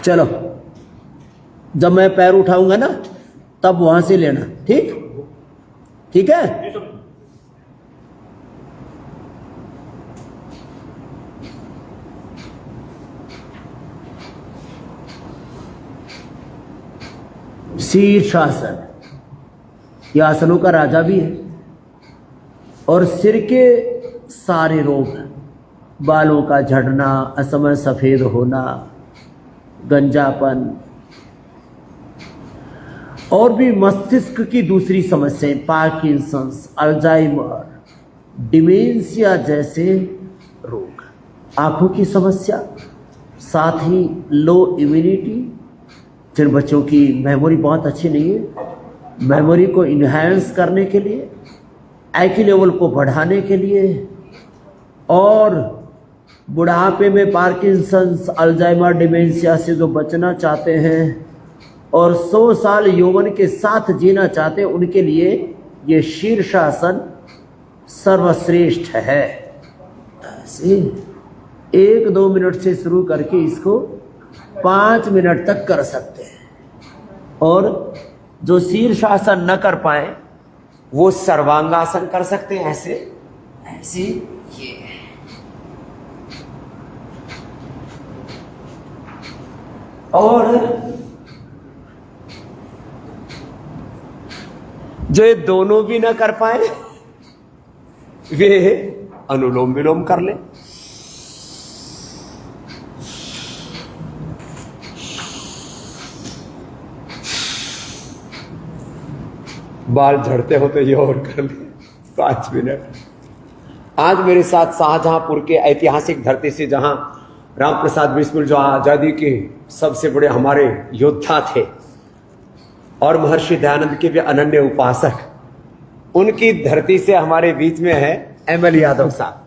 चलो, जब मैं पैर उठाऊंगा ना तब वहां से लेना, ठीक ठीक है। शीर्षासन, यह आसनों का राजा भी है। और सिर के सारे रोग, बालों का झड़ना, असमय सफेद होना, गंजापन और भी मस्तिष्क की दूसरी समस्याएं, पार्किंसंस, अल्जाइमर, डिमेंशिया जैसे रोग, आंखों की समस्या, साथ ही लो इम्यूनिटी। फिर बच्चों की मेमोरी बहुत अच्छी नहीं है, मेमोरी को इन्हांस करने के लिए, IQ लेवल को बढ़ाने के लिए, और बुढ़ापे में पार्किंसंस, अल्जाइमर, डिमेंशिया से जो बचना चाहते हैं और 100 साल यौवन के साथ जीना चाहते हैं, उनके लिए ये शीर्षासन सर्वश्रेष्ठ है। ऐसे 1-2 मिनट से शुरू करके इसको 5 मिनट तक कर सकते हैं। और जो शीर्षासन न कर पाए वो सर्वांगासन कर सकते हैं, ऐसे ऐसे ये। और जो ये दोनों भी ना कर पाए वे अनुलोम विलोम कर ले। बाल झड़ते हो तो ये और कर ले 5 मिनट। आज मेरे साथ शाहजहांपुर के ऐतिहासिक धरती से, जहां राम प्रसाद बिस्मिल जो आजादी के सबसे बड़े हमारे योद्धा थे और महर्षि दयानंद के भी अनन्य उपासक, उनकी धरती से हमारे बीच में है ML यादव साहब,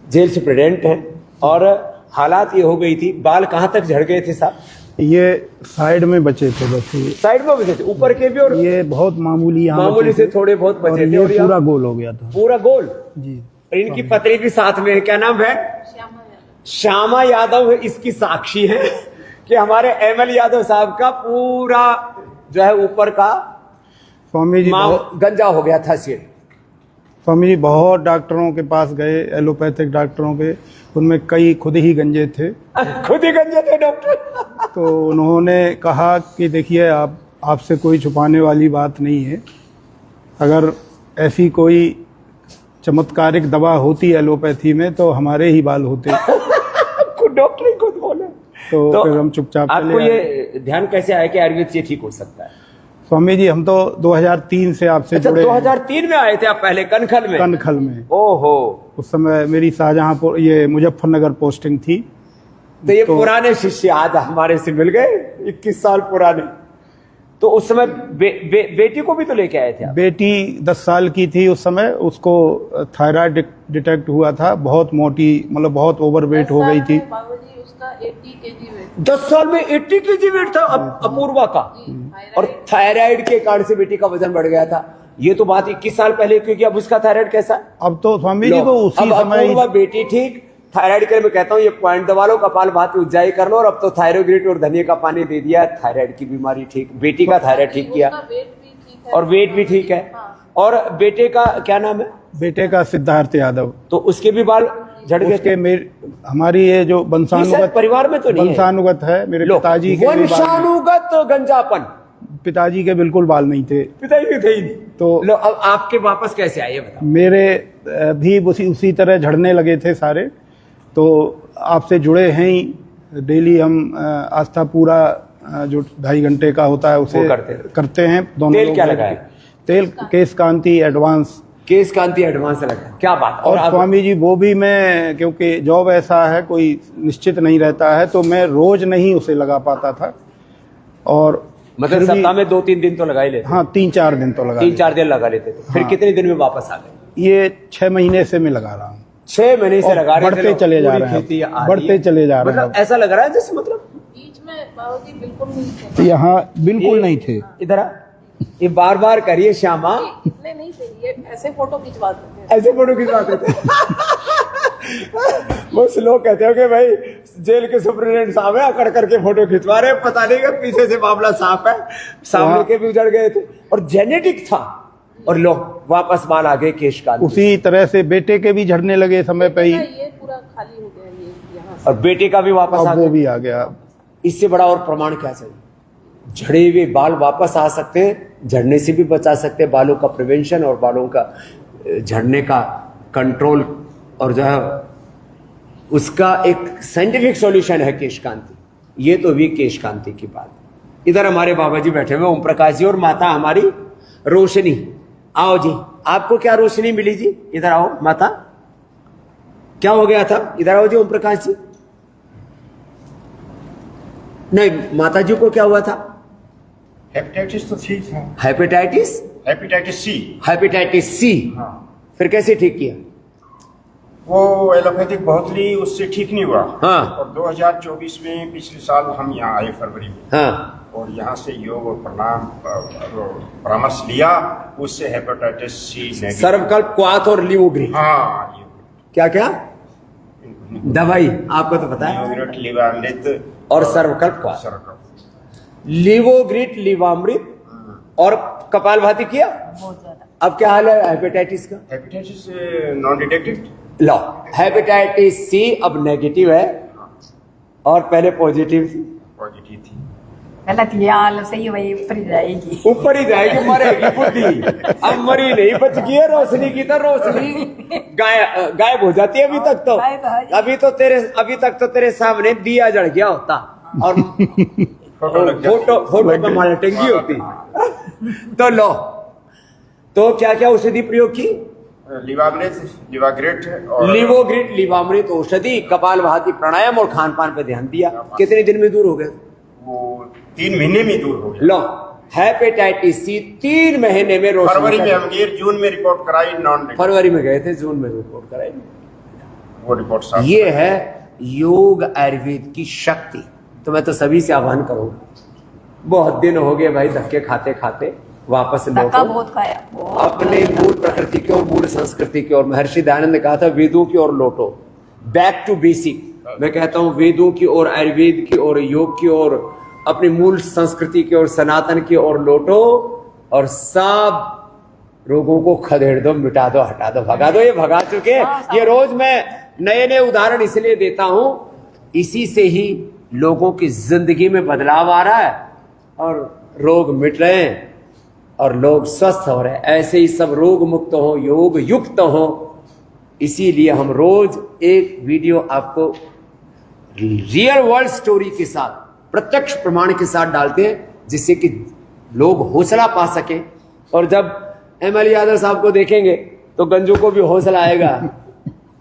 जेल सुप्रिटेंडेंट हैं। और हालात ये हो गई थी, बाल कहां तक झड़ गए थे साहब? ये साइड में बचे थे बस, साइड में बचे थे, ऊपर के भी, और ये बहुत मामूली, मामूली से थोड़े बहुत बचे थे, और ये पूरा गोल हो गया था, पूरा गोल जी। इनकी पत्नी भी साथ में है, क्या नाम है? श्यामा यादव इसकी साक्षी है कि हमारे ML यादव साहब का पूरा जो है ऊपर का स्वामी जी गंजा हो गया था सिर। स्वामी जी बहुत डॉक्टरों के पास गए, एलोपैथिक डॉक्टरों के, उनमें कई खुद ही गंजे थे। खुद ही गंजे थे डॉक्टर। तो उन्होंने कहा कि देखिए, आपसे कोई छुपाने वाली बात नहीं है, अगर ऐसी कोई चमत्कारिक दवा होती एलोपैथी में तो हमारे ही बाल होते। डॉक्टर ही खुद बोले। तो फिर हम चुपचाप चले। आपको ये ध्यान कैसे आया कि आयुर्वेद से ठीक हो सकता है? स्वामी जी, हम तो 2003 से आपसे जुड़े। 2003 में आए थे आप? पहले कनखल में? कनखल में। ओहो। उस समय मेरी शाहजहांपुर, ये मुजफ्फरनगर पोस्टिंग थी। तो ये पुराने शिष्य आज हमारे से मिल गए, 21 साल पुराने। तो उस समय बेटी को भी तो लेके आए थे आप? बेटी 10 साल की थी उस समय, उसको थायराइड डिटेक्ट हुआ था, बहुत मोटी, मतलब बहुत ओवरवेट हो गई थी। 80 केजी वेट। 10 साल में 80 केजी वेट था अपूर्वा का, और थायराइड के कारण से बेटी का वजन बढ़ गया था। ये तो बात 21 साल पहले, क्योंकि अब उसका थायराइड कैसा? अब तो स्वामी जी वो उसी समय अपूर्वा बेटी ठीक, थायराइड के मैं कहता हूँ ये पॉइंट दबा लो, कपाल भाती उज्जाई कर लो, और अब तो थायरोग्रिट और धनिया का पानी दे दिया, थायराइड की बीमारी ठीक, बेटी का थायराइड ठीक किया, और वेट भी ठीक है। और बेटे का क्या नाम है? बेटे का सिद्धार्थ यादव। तो उसके भी बाल झड़ गए? हमारी ये जो वंशानुगत परिवार में तो नहीं वंशानुगत है, मेरे पिताजी के वंशानुगत गंजापन, पिताजी के बिल्कुल बाल नहीं थे। पिताजी के थे ही नहीं। तो अब आपके वापस कैसे आए बताओ? मेरे भी उसी तरह झड़ने लगे थे सारे। तो आपसे जुड़े हैं ही, डेली हम आस्था पूरा जो 2.5 घंटे का होता है उसे करते हैं दोनों। तेल क्या लगाए? तेल केश कांति एडवांस। केश कांति एडवांस लगा, क्या बात। और स्वामी जी वो भी मैं, क्योंकि जॉब ऐसा है कोई निश्चित नहीं रहता है, तो मैं रोज नहीं उसे लगा पाता था। और मतलब सप्ताह में 2-3 दिन तो लगा ही लेते? हाँ, 3-4 दिन तो लगा, 3-4 दिन लगा लेते थे। फिर कितने दिन में वापस आ गए? ये 6 महीने से मैं लगा रहा हूँ। 6 महीने से लगा रहे थे? बढ़ते चले जा रहे हैं, बढ़ते चले जा रहे हैं। मतलब ऐसा लग रहा है जैसे, मतलब बीच में बाबूजी बिल्कुल नहीं थे यहाँ, बिल्कुल नहीं थे। इधर आ, ये बार बार करिए श्यामा। इतने नहीं थे, ये ऐसे फोटो खिंचवाते थे, ऐसे फोटो खिंचवाते थे। वो लोग कहते हो कि भाई जेल के सुप्रीडेंट साहब है, अकड़ करके फोटो खिंचवा रहे हैं, पता नहीं कि पीछे से मामला साफ है, सामने के भी उजड़ गए थे और जेनेटिक था और लो वापस बाल आ गए केश का। उसी तरह से बेटे के भी झड़ने लगे समय पे ही, ये पूरा खाली हो गया ये यहाँ से। और बेटे का भी वापस आ अब वो गया। भी आ गया। इससे बड़ा और प्रमाण क्या चाहिए? झड़े हुए बाल वापस आ सकते हैं, झड़ने से भी बचा सकते हैं, बालों का प्रिवेंशन और बालों का झड़ने का कंट्रोल, और जो है उसका एक साइंटिफिक सॉल्यूशन है केश कांति। ये तो हुई केश कांति की बात। इधर हमारे बाबा जी बैठे हुए ओम प्रकाश जी और माता हमारी रोशनी। आओ जी, आपको क्या रोशनी मिली जी? इधर आओ माता, क्या हो गया था? इधर आओ जी ओम प्रकाश जी। नहीं, माता जी को क्या हुआ था? हेपेटाइटिस तो ठीक है। Hepatitis? Hepatitis C. Hepatitis C. हाँ, फिर कैसे ठीक किया? वो एलोपैथिक बहुत ली, उससे ठीक नहीं हुआ। हाँ। और 2024 में पिछले साल हम यहाँ आए फरवरी में, हाँ, और यहाँ से योग और परामर्श लिया, उससे हेपेटाइटिस सी नेगेटिव। सर्वकल्प, क्वाथ और लिवोग्रिट। हाँ, क्या क्या दवाई आपको तो पता है? लिवोग्रिट, लिवामृत और सर्वकल्प क्वाथ, सर्वकल्प। लिवोग्रिट, लिवामृत और कपालभाति किया। बहुत ज्यादा। अब क्या हाल है हेपेटाइटिस का? Hepatitis non detected. लो, हेपेटाइटिस सी अब नेगेटिव है और पहले पॉजिटिव थी। पॉजिटिव थी। गलत लिया सही, वही ऊपर ही जाएगी। ऊपर ही जाएगी, मरेगी बुद्धि। अब मरी नहीं, बच गई है रोशनी की। तो रोशनी गायब हो जाती है। अभी तक तो तेरे सामने दिया जल गया होता और फोटो पे माला टंगी होती। तो लो, तो क्या क्या औषधि प्रयोग की? लिवामृत, लिवाग्रेट और लिवोग्रिट, लिवामृत औषधि, कपालभाति, प्राणायाम और खान पान पे ध्यान दिया। कितने दिन में दूर हो गए? वो 3 महीने में दूर हो गया। लो, हेपेटाइटिस सी 3 महीने में रोशनी। फरवरी में हम गए, जून में रिपोर्ट कराई, नॉन। फरवरी में गए थे, जून में रिपोर्ट कराई। वो रिपोर्ट साफ। ये है योग आयुर्वेद की शक्ति। तो मैं तो सभी से आह्वान करूंगा, बहुत दिन हो गए भाई धक्के खाते खाते, वापस धक्का लौटो बहुत खाया। अपने मूल प्रकृति की और मूल संस्कृति की ओर। महर्षि दयानंद ने कहा था वेदों की ओर लौटो, बैक टू बेसिक। मैं कहता हूं वेदों की ओर, आयुर्वेद की ओर, योग की ओर, अपनी मूल संस्कृति की ओर, सनातन की ओर लौटो और सब रोगों को खदेड़ दो, मिटा दो, हटा दो, भगा दो। ये भगा चुके। ये रोज मैं नए नए उदाहरण इसलिए देता हूं, इसी से ही लोगों की जिंदगी में बदलाव आ रहा है और रोग मिट रहे हैं और लोग स्वस्थ हो रहे हैं। ऐसे ही सब रोग मुक्त हो, योग युक्त हो। इसीलिए हम रोज एक वीडियो आपको रियल वर्ल्ड स्टोरी के साथ, प्रत्यक्ष प्रमाण के साथ डालते हैं, जिससे कि लोग हौसला पा सके। और जब एमएल यादव साहब को देखेंगे तो गंजू को भी हौसला आएगा,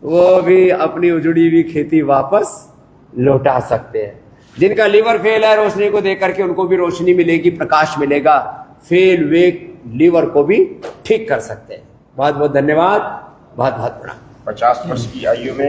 वो भी अपनी उजड़ी हुई खेती वापस लौटा सकते हैं। जिनका लीवर फेल है, रोशनी को देख करके उनको भी रोशनी मिलेगी, प्रकाश मिलेगा। फेल वे लीवर को भी ठीक कर सकते हैं। बहुत बहुत धन्यवाद, बहुत बहुत प्रणाम। 50 वर्ष की आयु में